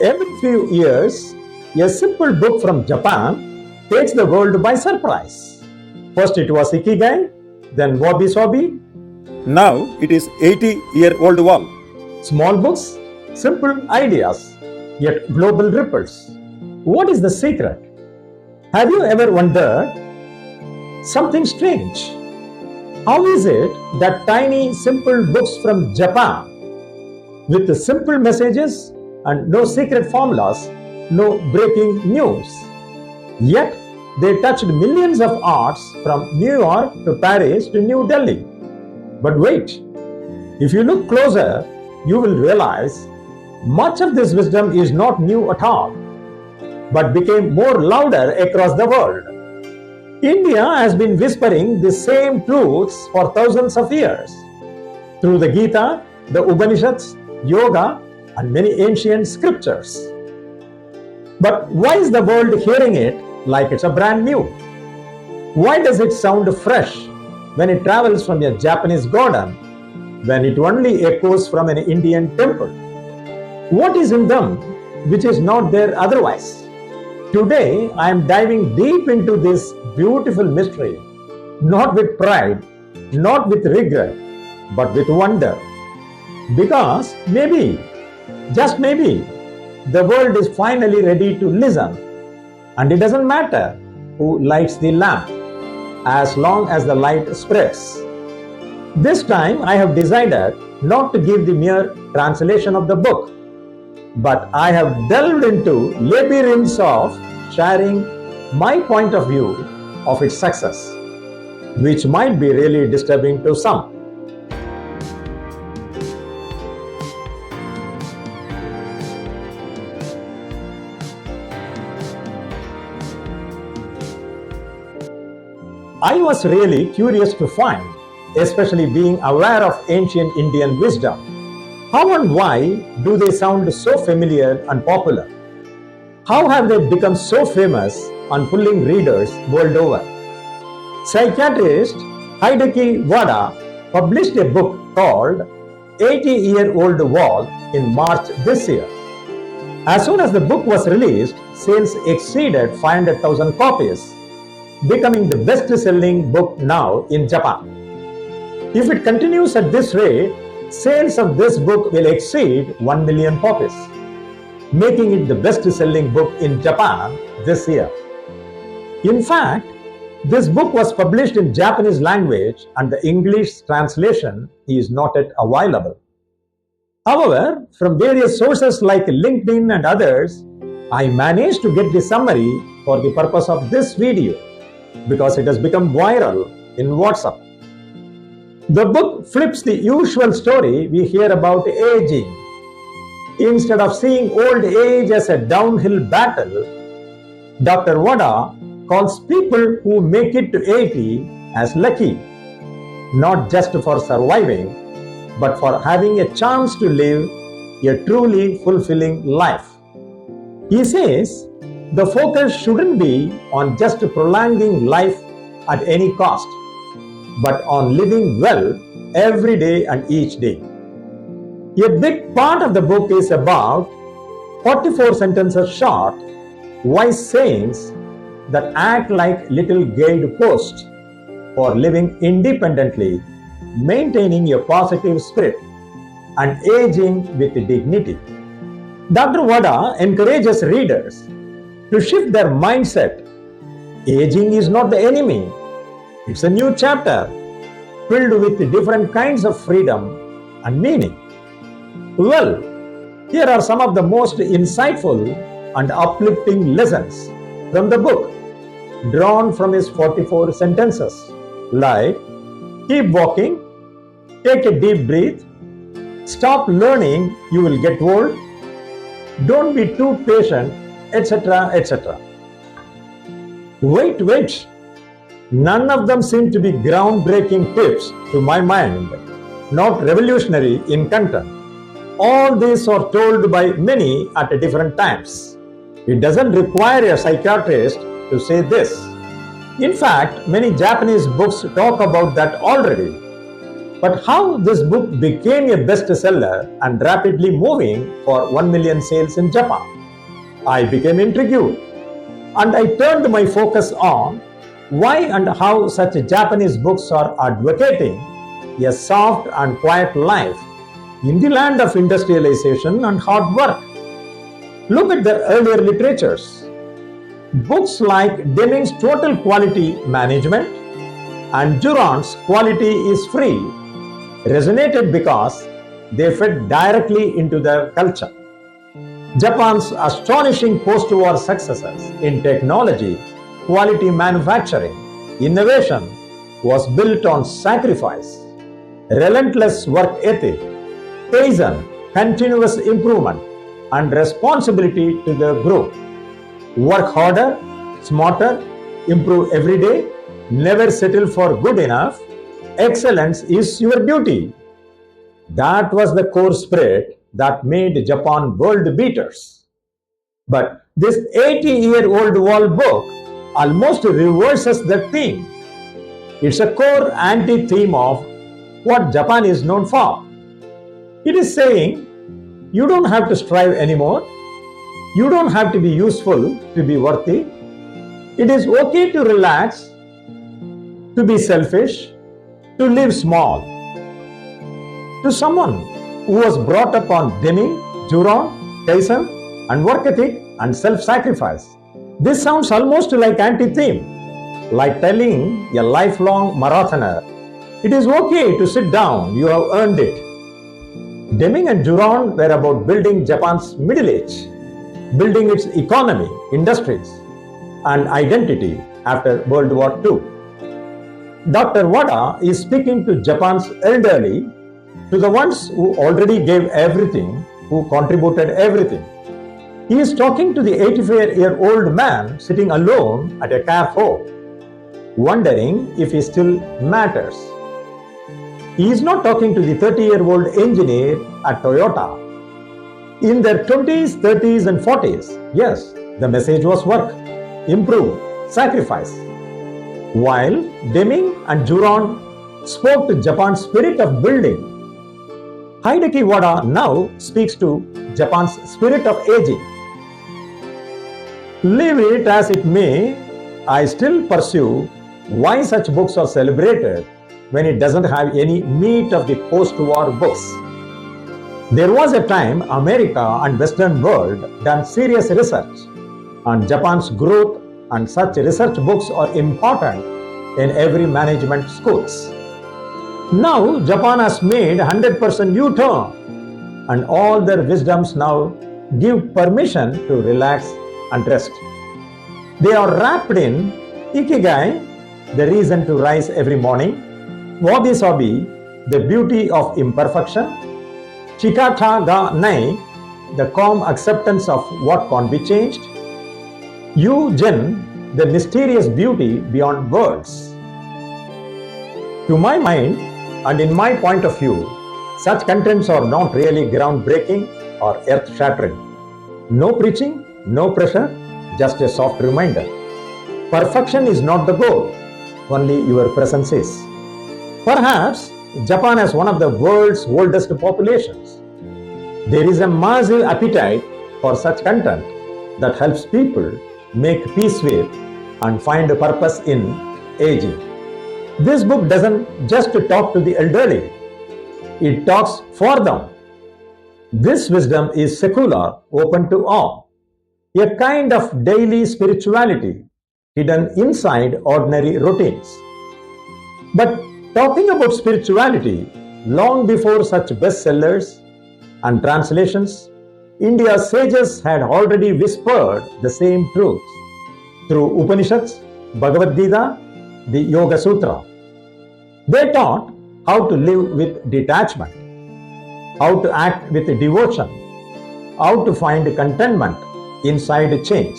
Every few years, a simple book from Japan takes the world by surprise. First it was Ikigai, then Wabi Sabi. Now it is 80-year-old wall. Small books, simple ideas, yet global ripples. What is the secret? Have you ever wondered something strange? How is it that tiny, simple books from Japan, with the simple messages and no secret formulas, no breaking news, yet they touched millions of hearts from New York to Paris to New Delhi? But wait, if you look closer, you will realize much of this wisdom is not new at all, but became more louder across the world. India has been whispering the same truths for thousands of years through the Gita, the Upanishads, Yoga, and many ancient scriptures. But why is the world hearing it like it's a brand new? Why does it sound fresh when it travels from a Japanese garden, when it only echoes from an Indian temple? What is in them which is not there otherwise? Today, I am diving deep into this beautiful mystery, not with pride, not with regret, but with wonder. Because maybe, just maybe, the world is finally ready to listen. And it doesn't matter who lights the lamp, as long as the light spreads. This time I have decided not to give the mere translation of the book, but I have delved into labyrinths of sharing my point of view of its success, which might be really disturbing to some. I was really curious to find, especially being aware of ancient Indian wisdom. How and why do they sound so familiar and popular? How have they become so famous and pulling readers world over? Psychiatrist Hideki Wada published a book called 80-Year-Old Wall in March this year. As soon as the book was released, sales exceeded 500,000 copies, becoming the best-selling book now in Japan. If it continues at this rate, sales of this book will exceed 1 million copies, making it the best-selling book in Japan this year. In fact, this book was published in Japanese language and the English translation is not yet available. However, from various sources like LinkedIn and others, I managed to get the summary for the purpose of this video, because it has become viral in WhatsApp. The book flips the usual story we hear about aging. Instead of seeing old age as a downhill battle, Dr. Wada calls people who make it to 80 as lucky, not just for surviving, but for having a chance to live a truly fulfilling life. He says the focus shouldn't be on just prolonging life at any cost, but on living well every day and each day. A big part of the book is about 44 sentences short, wise sayings that act like little guideposts for living independently, maintaining a positive spirit, and aging with dignity. Dr. Wada encourages readers to shift their mindset. Aging is not the enemy. It's a new chapter filled with different kinds of freedom and meaning. Well, here are some of the most insightful and uplifting lessons from the book, drawn from his 44 sentences, like keep walking, take a deep breath, stop learning, you will get old, don't be too patient, etc., etc. Wait. None of them seem to be groundbreaking tips to my mind, not revolutionary in content. All these are told by many at different times. It doesn't require a psychiatrist to say this. In fact, many Japanese books talk about that already. But how this book became a bestseller and rapidly moving for 1 million sales in Japan? I became intrigued and I turned my focus on why and how such Japanese books are advocating a soft and quiet life in the land of industrialization and hard work. Look at their earlier literatures. Books like Deming's Total Quality Management and Durand's Quality is Free resonated because they fed directly into their culture. Japan's astonishing post-war successes in technology, quality manufacturing, innovation was built on sacrifice, relentless work ethic, Kaizen, continuous improvement, and responsibility to the group. Work harder, smarter, improve every day, never settle for good enough. Excellence is your duty. That was the core spirit that made Japan world beaters. But this 80-year-old wall book almost reverses that theme. It's a core anti-theme of what Japan is known for. It is saying, you don't have to strive anymore. You don't have to be useful to be worthy. It is okay to relax, to be selfish, to live small. To someone who was brought up on Deming, Durand, Kaizen, and work ethic and self-sacrifice, this sounds almost like anti-theme, like telling a lifelong marathoner, it is okay to sit down, you have earned it. Deming and Durand were about building Japan's middle age, building its economy, industries, and identity after World War II. Dr. Wada is speaking to Japan's elderly, to the ones who already gave everything, who contributed everything. He is talking to the 85-year-old man sitting alone at a care home, wondering if he still matters. He is not talking to the 30-year-old engineer at Toyota. In their 20s, 30s, and 40s, yes, the message was work, improve, sacrifice. While Deming and Durand spoke to Japan's spirit of building, Hideki Wada now speaks to Japan's spirit of aging. Leave it as it may, I still pursue why such books are celebrated when it doesn't have any meat of the post-war books. There was a time America and Western world done serious research on Japan's growth, and such research books are important in every management schools. Now Japan has made 100% U-turn and all their wisdoms now give permission to relax and rest. They are wrapped in Ikigai, the reason to rise every morning, Wabi Sabi, the beauty of imperfection, Chikata ga Nai, the calm acceptance of what can't be changed, Yu-Jin, the mysterious beauty beyond words. To my mind, and in my point of view, such contents are not really groundbreaking or earth-shattering. No preaching, no pressure, just a soft reminder. Perfection is not the goal, only your presence is. Perhaps Japan has one of the world's oldest populations. There is a massive appetite for such content that helps people make peace with and find a purpose in aging. This book doesn't just talk to the elderly, it talks for them. This wisdom is secular, open to all, a kind of daily spirituality hidden inside ordinary routines. But talking about spirituality, long before such bestsellers and translations, India's sages had already whispered the same truths through Upanishads, Bhagavad Gita, the Yoga Sutra. They taught how to live with detachment, how to act with devotion, how to find contentment inside change.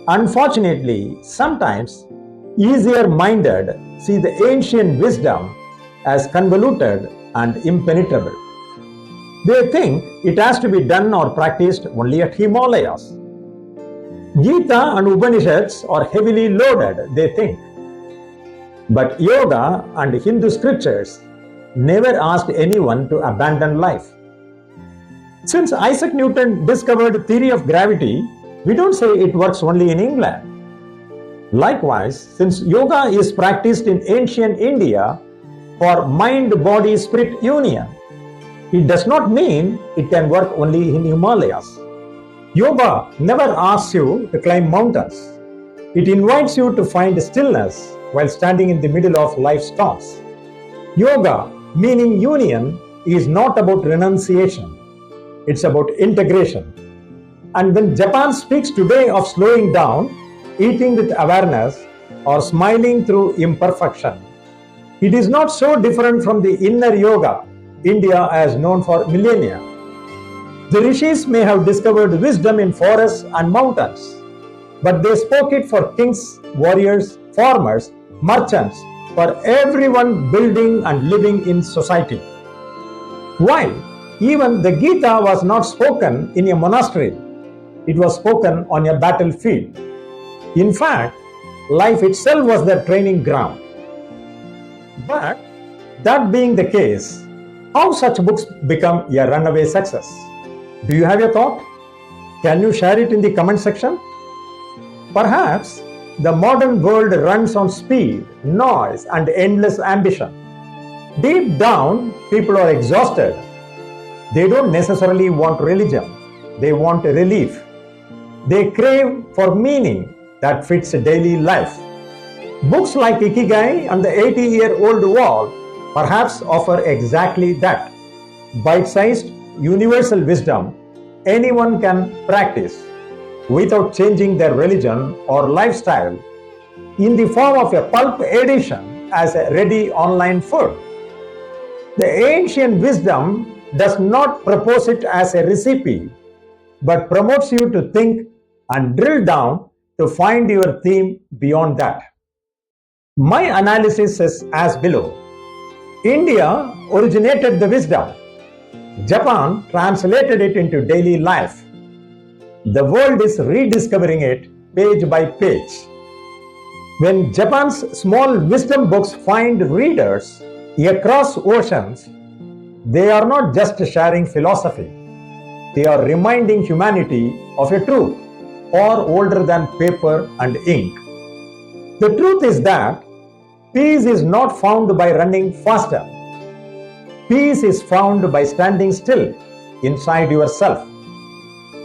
Unfortunately, sometimes easier-minded see the ancient wisdom as convoluted and impenetrable. They think it has to be done or practiced only at Himalayas. Gita and Upanishads are heavily loaded, they think. But yoga and Hindu scriptures never asked anyone to abandon life. Since Isaac Newton discovered the theory of gravity, we don't say it works only in England. Likewise, since yoga is practiced in ancient India for mind-body-spirit union, it does not mean it can work only in Himalayas. Yoga never asks you to climb mountains. It invites you to find stillness while standing in the middle of life's storms. Yoga, meaning union, is not about renunciation. It's about integration. And when Japan speaks today of slowing down, eating with awareness, or smiling through imperfection, it is not so different from the inner yoga India has known for millennia. The rishis may have discovered wisdom in forests and mountains, but they spoke it for kings, warriors, farmers, merchants, for everyone building and living in society. Why? Even the Gita was not spoken in a monastery. It was spoken on a battlefield. In fact, life itself was their training ground. But that being the case, how such books become a runaway success? Do you have a thought? Can you share it in the comment section? Perhaps the modern world runs on speed, noise, and endless ambition. Deep down, people are exhausted. They don't necessarily want religion. They want relief. They crave for meaning that fits daily life. Books like Ikigai and the 80-year-old wall perhaps offer exactly that. Bite-sized, universal wisdom anyone can practice without changing their religion or lifestyle in the form of a pulp edition as a ready online food. The ancient wisdom does not propose it as a recipe, but promotes you to think and drill down to find your theme beyond that. My analysis is as below. India originated the wisdom. Japan translated it into daily life. The world is rediscovering it page by page. When Japan's small wisdom books find readers across oceans, they are not just sharing philosophy. They are reminding humanity of a truth far older than paper and ink. The truth is that peace is not found by running faster. Peace is found by standing still inside yourself.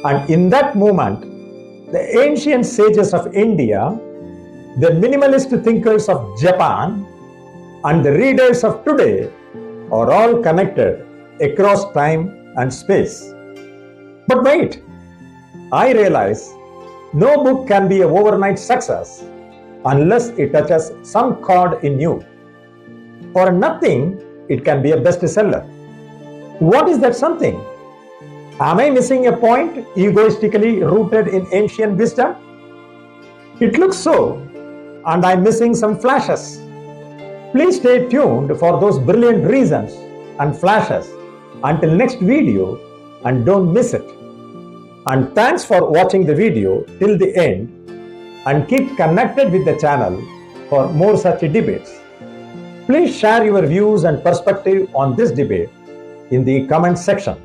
And in that moment, the ancient sages of India, the minimalist thinkers of Japan, and the readers of today are all connected across time and space. But wait, I realize no book can be an overnight success unless it touches some chord in you. For nothing, it can be a bestseller. What is that something? Am I missing a point egoistically rooted in ancient wisdom? It looks so, and I'm missing some flashes. Please stay tuned for those brilliant reasons and flashes until next video, and don't miss it. And thanks for watching the video till the end, and keep connected with the channel for more such debates. Please share your views and perspective on this debate in the comment section.